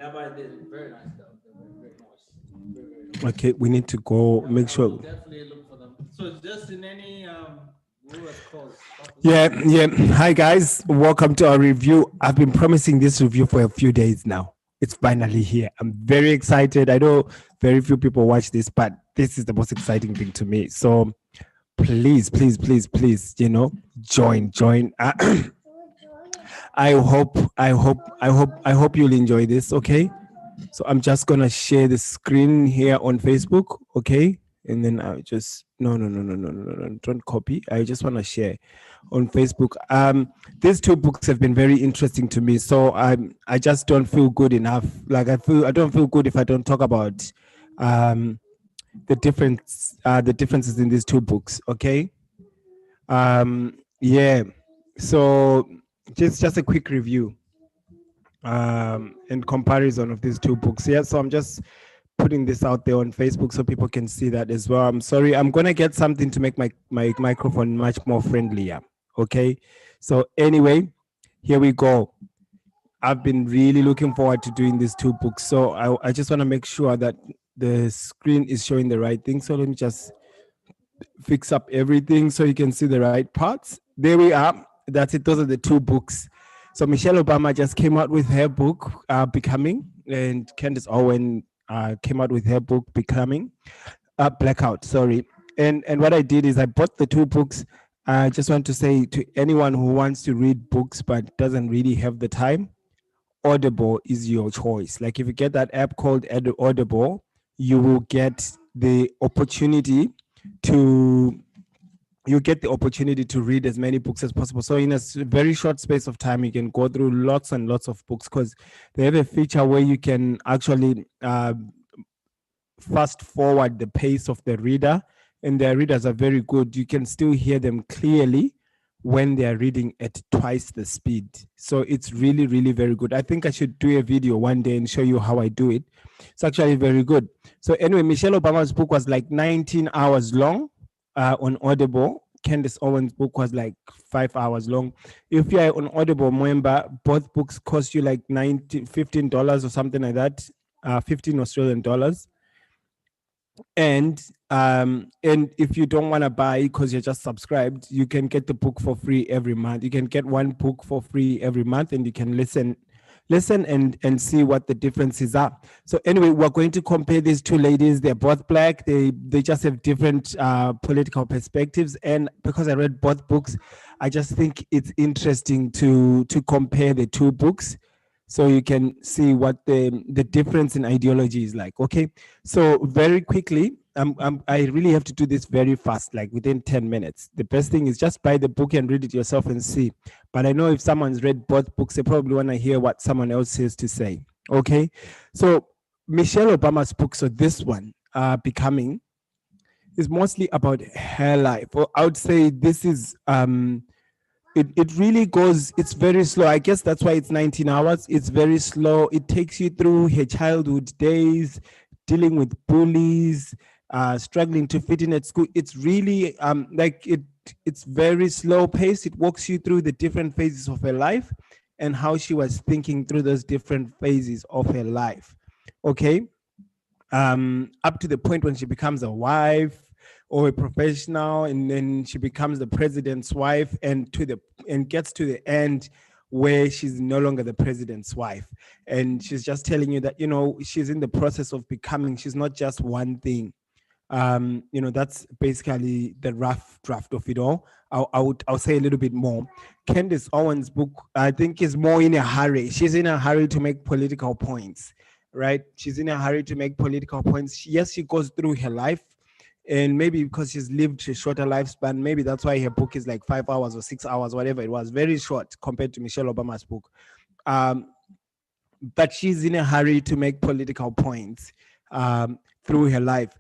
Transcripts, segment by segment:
Yeah, but they very nice though. They're very nice. Very nice. Okay, we need to go Yeah, make I will sure. definitely look for them. So it's just in any what was called shopping Yeah, center. yeah. Hi guys, welcome to our review. I've been promising this review for a few days now. It's finally here. I'm very excited. I know very few people watch this, but this is the most exciting thing to me. So please, please, please, please, join. I hope you'll enjoy this. Okay. So I'm just gonna share the screen here on Facebook, okay? And then I just no, don't copy. I just want to share on Facebook. These two books have been very interesting to me. So I just don't feel good enough. Like I don't feel good if I don't talk about um the differences in these two books. Okay. Yeah. So just a quick review in comparison of these two books. Yeah, so I'm just putting this out there on Facebook so people can see that as well. I'm sorry, I'm gonna get something to make my microphone much more friendlier. Okay, so anyway, here we go. I've been really looking forward to doing these two books, so I just want to make sure that the screen is showing the right thing. So let me just fix up everything so you can see the right parts. There we are. That's it. Those are the two books. So Michelle Obama just came out with her book, Becoming, and Candice Owen came out with her book, Becoming, Blackout. Sorry. And what I did is I bought the two books. I just want to say to anyone who wants to read books but doesn't really have the time, Audible is your choice. Like if you get that app called Audible, you will get the opportunity to read as many books as possible. So in a very short space of time, you can go through lots and lots of books because they have a feature where you can actually fast forward the pace of the reader, and their readers are very good. You can still hear them clearly when they are reading at twice the speed. So it's really, really very good. I think I should do a video one day and show you how I do it. It's actually very good. So anyway, Michelle Obama's book was like 19 hours long on Audible. Candice Owens' book was like 5 hours long. If you're on Audible member, both books cost you like $15 or something like that, 15 Australian dollars. And if you don't want to buy because you're just subscribed, you can get the book for free every month. You can get one book for free every month, and you can listen and see what the differences are. So anyway, we're going to compare these two ladies. They're both black. They just have different political perspectives, and because I read both books, I just think it's interesting to compare the two books so you can see what the difference in ideology is like. Okay, so very quickly, I really have to do this very fast, like within 10 minutes. The best thing is just buy the book and read it yourself and see. But I know if someone's read both books, they probably want to hear what someone else has to say. Okay, so Michelle Obama's book, so this one, Becoming, is mostly about her life. Or I would say this is it really goes, it's very slow. I guess that's why it's 19 hours. It's very slow. It takes you through her childhood days, dealing with bullies, struggling to fit in at school. It's really it's very slow pace. It walks you through the different phases of her life and how she was thinking through those different phases of her life. Okay. Up to the point when she becomes a wife or a professional, and then she becomes the president's wife, and gets to the end where she's no longer the president's wife, and she's just telling you that she's in the process of becoming. She's not just one thing. That's basically the rough draft of it all. I'll say a little bit more. Candice Owens' book, I think, is more in a hurry. She's in a hurry to make political points, right? She's in a hurry to make political points. Yes, she goes through her life, and maybe because she's lived a shorter lifespan, maybe that's why her book is like 5 hours or 6 hours, whatever it was, very short compared to Michelle Obama's book. But she's in a hurry to make political points through her life.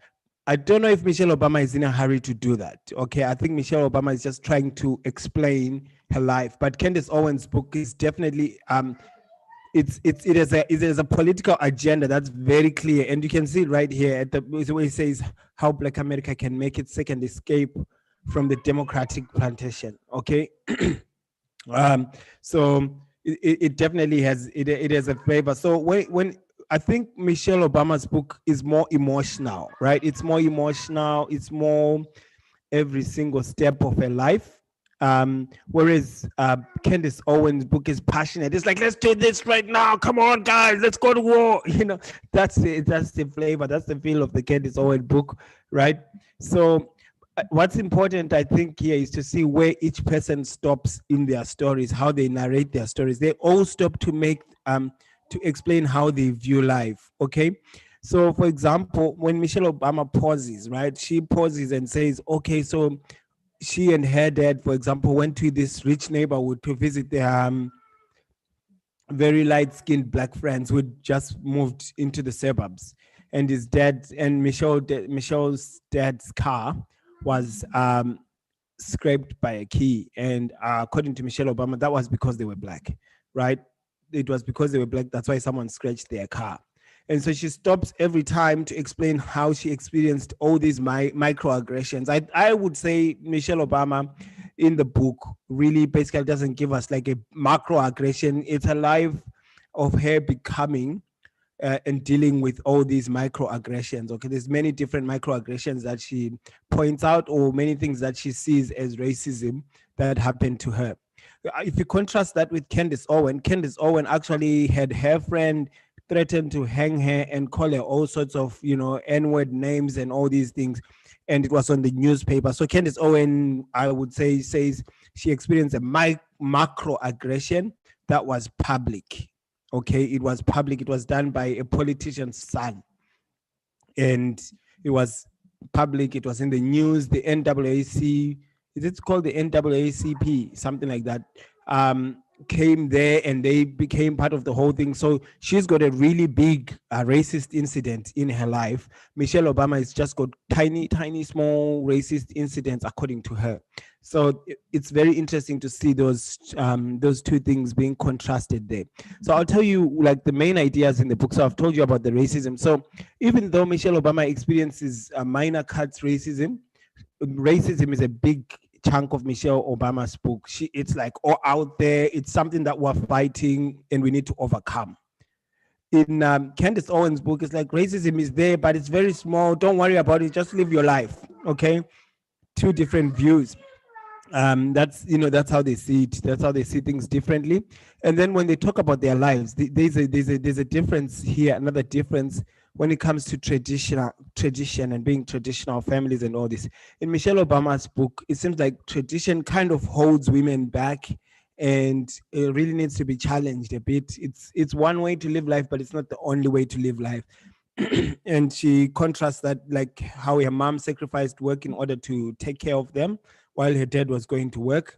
I don't know if Michelle Obama is in a hurry to do that. Okay, I think Michelle Obama is just trying to explain her life. But Candice Owens' book is definitely it is a political agenda that's very clear, and you can see it right here at the way it says how Black America can make its second escape from the Democratic plantation. Okay, so it definitely has it has a flavor. So when I think Michelle Obama's book is more emotional, right? It's more emotional. It's more every single step of her life. Whereas Candice Owens' book is passionate. It's like, let's do this right now. Come on, guys, let's go to war. That's the flavor. That's the feel of the Candice Owens book, right? So what's important, I think, here is to see where each person stops in their stories, how they narrate their stories. They all stop to make to explain how they view life. Okay. So, for example, when Michelle Obama pauses, right, she pauses and says, okay, so she and her dad, for example, went to this rich neighborhood to visit their very light-skinned black friends who had just moved into the suburbs. And his dad and Michelle's dad's car was scraped by a key. And according to Michelle Obama, that was because they were black, right? It was because they were black. That's why someone scratched their car. And so she stops every time to explain how she experienced all these microaggressions. I would say Michelle Obama in the book really basically doesn't give us like a macroaggression. It's a life of her becoming and dealing with all these microaggressions. Okay, there's many different microaggressions that she points out, or many things that she sees as racism that happened to her. If you contrast that with Candice Owen actually had her friend threatened to hang her and call her all sorts of, N-word names and all these things. And it was on the newspaper. So Candice Owen, I would say, says she experienced a macro aggression that was public. Okay, it was public. It was done by a politician's son. And it was public. It was in the news. The NAAC, is it called the NAACP? Something like that. Came there and they became part of the whole thing. So she's got a really big racist incident in her life. Michelle Obama has just got tiny small racist incidents according to her. So it's very interesting to see those two things being contrasted there. So I'll tell you like the main ideas in the book. So I've told you about the racism. So even though Michelle Obama experiences minor cuts racism is a big chunk of Michelle Obama's book. It's like all out there. It's something that we're fighting and we need to overcome. In Candice Owens' book, it's like racism is there, but it's very small. Don't worry about it. Just live your life. Okay, two different views. That's how they see it. That's how they see things differently. And then when they talk about their lives, there's a difference here. Another difference when it comes to tradition and being traditional families and all this. In Michelle Obama's book, it seems like tradition kind of holds women back, and it really needs to be challenged a bit. It's one way to live life, but it's not the only way to live life. And she contrasts that, like how her mom sacrificed work in order to take care of them while her dad was going to work.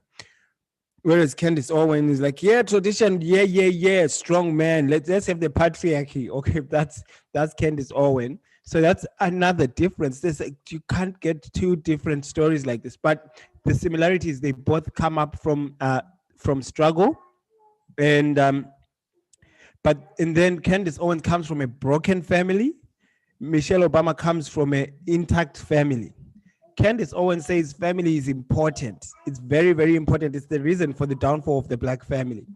Whereas Candice Owen is like, yeah, tradition, yeah, strong man. Let's have the patriarchy. Okay, that's Candice Owen. So that's another difference. You can't get two different stories like this, but the similarities, they both come up from struggle, and then Candice Owen comes from a broken family. Michelle Obama comes from an intact family. Candice Owen says family is important. It's very, very important. It's the reason for the downfall of the black family.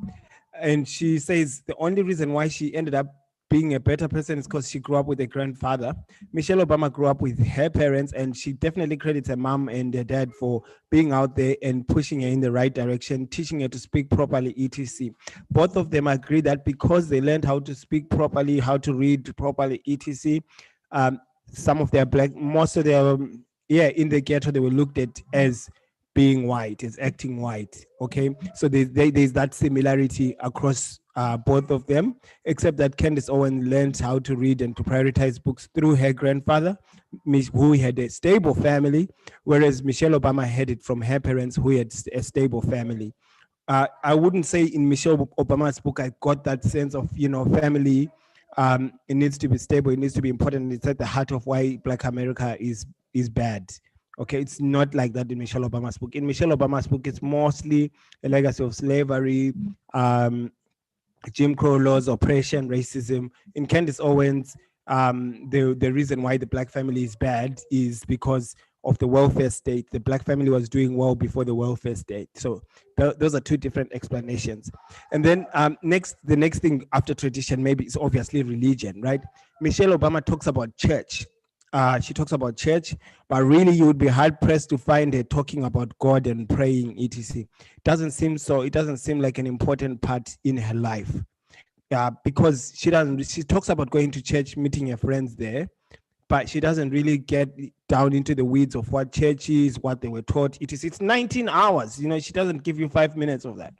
And she says the only reason why she ended up being a better person is because she grew up with a grandfather. Michelle Obama grew up with her parents, and she definitely credits her mom and her dad for being out there and pushing her in the right direction, teaching her to speak properly, etc. Both of them agree that because they learned how to speak properly, how to read properly, etc., some of their most of their in the ghetto, they were looked at as being white, as acting white. Okay, so there's that similarity across both of them, except that Candice Owen learned how to read and to prioritize books through her grandfather, who had a stable family, whereas Michelle Obama had it from her parents, who had a stable family. I wouldn't say in Michelle Obama's book I got that sense of family. It needs to be stable. It needs to be important. It's at the heart of why Black America is bad. Okay, it's not like that in Michelle Obama's book. In Michelle Obama's book, it's mostly a legacy of slavery, Jim Crow laws, oppression, racism. In Candice Owens, the reason why the black family is bad is because of the welfare state. The black family was doing well before the welfare state. So those are two different explanations. And then the next thing after tradition maybe is obviously religion, right? Michelle Obama talks about church. She talks about church, but really you would be hard pressed to find her talking about God and praying, etc. It doesn't seem like an important part in her life. Because she talks about going to church, meeting her friends there, but she doesn't really get down into the weeds of what church is, what they were taught. It's 19 hours. She doesn't give you 5 minutes of that.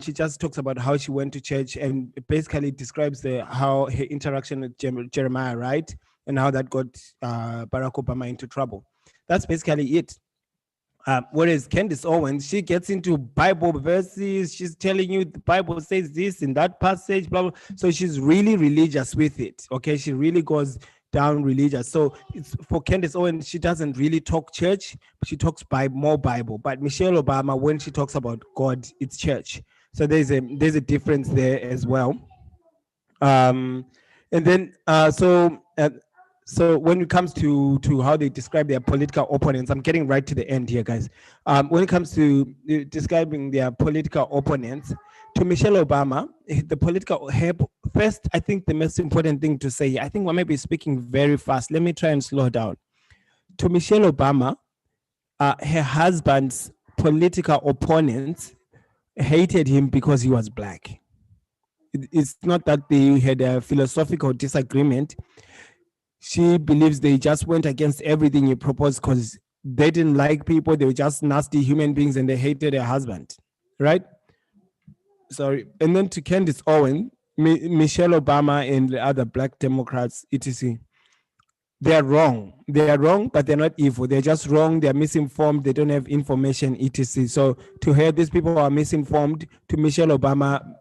She just talks about how she went to church and basically describes how her interaction with Jeremiah, right? And how that got Barack Obama into trouble. That's basically it. Whereas Candice Owens, she gets into Bible verses. She's telling you the Bible says this in that passage, blah, blah. So she's really religious with it. Okay, she really goes down religious. So it's for Candice Owens, she doesn't really talk church, but she talks more Bible. But Michelle Obama, when she talks about God, it's church. So there's a difference there as well. And then so when it comes to how they describe their political opponents, I'm getting right to the end here, guys. When it comes to describing their political opponents, to Michelle Obama, first, I think the most important thing to say, I think we may be speaking very fast. Let me try and slow down. To Michelle Obama, her husband's political opponents hated him because he was black. It's not that they had a philosophical disagreement. She believes they just went against everything he proposed because they didn't like people. They were just nasty human beings and they hated her husband, right? Sorry. And then to Candice Owen, Michelle Obama and the other black Democrats, etc. They're wrong. They are wrong, but they're not evil. They're just wrong. They're misinformed. They don't have information, etc. So to her, these people are misinformed. To Michelle Obama,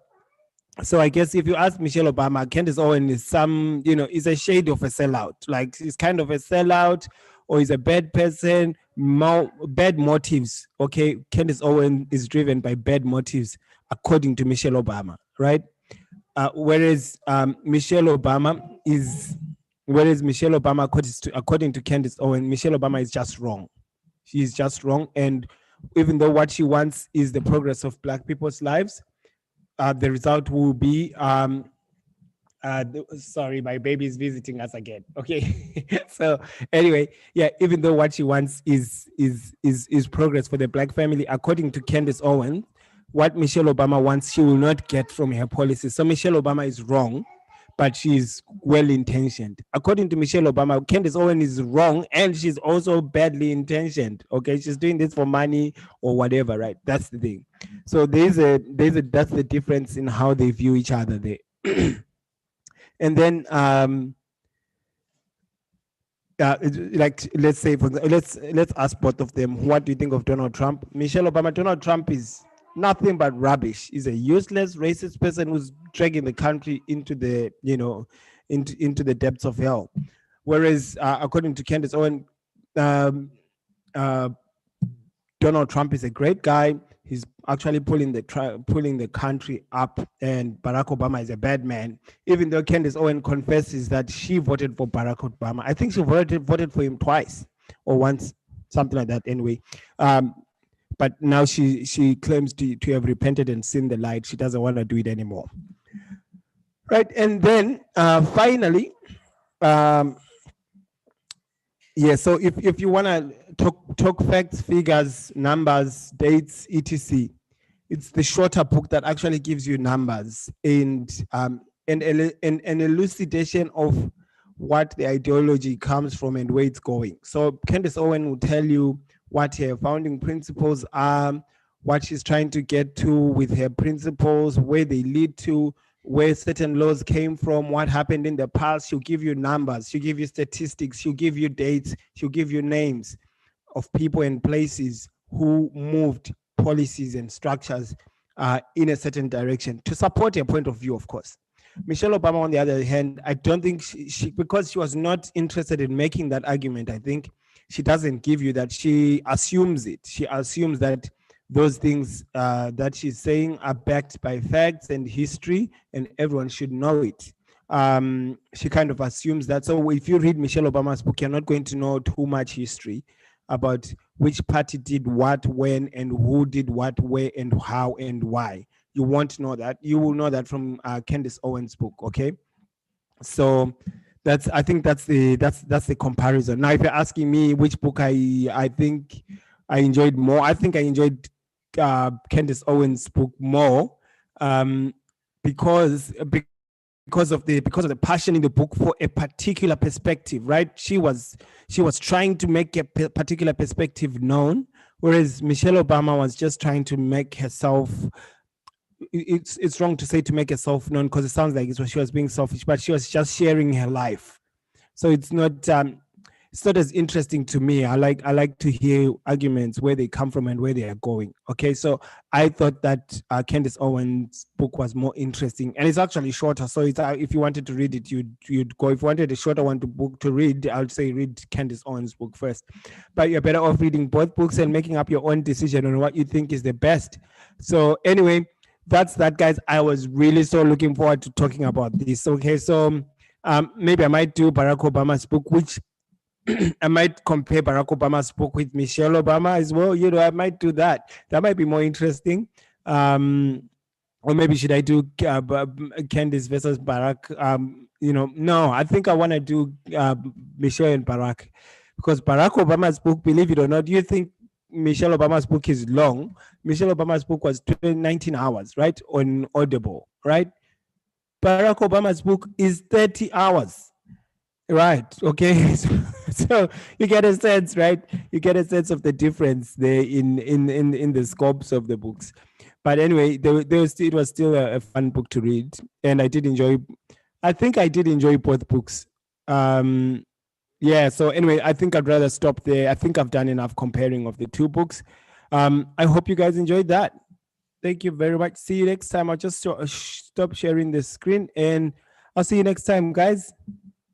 so I guess if you ask Michelle Obama, Candice Owen is a shade of a sellout. Like she's kind of a sellout, or is a bad person, bad motives. Okay, Candice Owen is driven by bad motives, according to Michelle Obama, right? Whereas Michelle Obama, according to Candice Owen, Michelle Obama is just wrong. She's just wrong, and even though what she wants is the progress of black people's lives, the result will be sorry, my baby is visiting us again. Okay. So anyway, yeah, even though what she wants is progress for the black family, according to Candice Owen, what Michelle Obama wants, she will not get from her policies. So Michelle Obama is wrong, but she's well-intentioned. According to Michelle Obama, Candice Owen is wrong, and she's also badly intentioned. Okay, she's doing this for money or whatever, right? That's the thing. So that's the difference in how they view each other there. And then let's say, for example, let's ask both of them, what do you think of Donald Trump? Michelle Obama, Donald Trump is nothing but rubbish. He's a useless racist person who's dragging the country into the into the depths of hell. Whereas according to Candice Owen, Donald Trump is a great guy. He's actually pulling the country up, and Barack Obama is a bad man. Even though Candice Owen confesses that she voted for Barack Obama, I think she voted for him twice or once, something like that. Anyway, but now she claims to have repented and seen the light. She doesn't want to do it anymore, right? And then finally, yeah. So if you want to talk facts, figures, numbers, dates, etc., it's the shorter book that actually gives you numbers and an elucidation of what the ideology comes from and where it's going. So Candice Owen will tell you what her founding principles are, what she's trying to get to with her principles, where they lead to, where certain laws came from, what happened in the past. She'll give you numbers, she'll give you statistics, she'll give you dates, she'll give you names of people and places who moved policies and structures in a certain direction to support her point of view, of course. Michelle Obama, on the other hand, I don't think she because she was not interested in making that argument, I think she doesn't give you that. She assumes it. She assumes that those things that she's saying are backed by facts and history, and everyone should know it. She kind of assumes that. So if you read Michelle Obama's book, you're not going to know too much history. about which party did what, when, and who did what, where, and how, and why. You won't know that. You will know that from Candice Owen's book. Okay, so I think that's the comparison. Now, if you're asking me which book I think I enjoyed more, I think I enjoyed Candice Owen's book more, because of the passion in the book for a particular perspective, right? She was trying to make a particular perspective known, whereas Michelle Obama was just trying to make herself. It's wrong to say to make herself known, because it sounds like she was being selfish, but she was just sharing her life. So it's not as interesting to me. I like to hear arguments, where they come from and where they are going. Okay, so I thought that Candice Owen's book was more interesting, and it's actually shorter. So it's, if you wanted to read it, you'd go. If you wanted a shorter one to read, I would say read Candice Owen's book first. But you're better off reading both books and making up your own decision on what you think is the best. So anyway, that's that, guys. I was really so looking forward to talking about this. Okay, so maybe I might do Barack Obama's book, which I might compare Barack Obama's book with Michelle Obama as well. I might do that. That might be more interesting. Or maybe should I do Candice versus Barack? No, I think I want to do Michelle and Barack, because Barack Obama's book, believe it or not, you think Michelle Obama's book is long. Michelle Obama's book was 19 hours, right? On Audible, right? Barack Obama's book is 30 hours. Right. Okay. So you get a sense, right? You get a sense of the difference there in the scopes of the books. But anyway, it was still a fun book to read, and I think I did enjoy both books. Yeah. So anyway, I think I'd rather stop there. I think I've done enough comparing of the two books. I hope you guys enjoyed that. Thank you very much. See you next time. I'll just stop sharing the screen, and I'll see you next time, guys.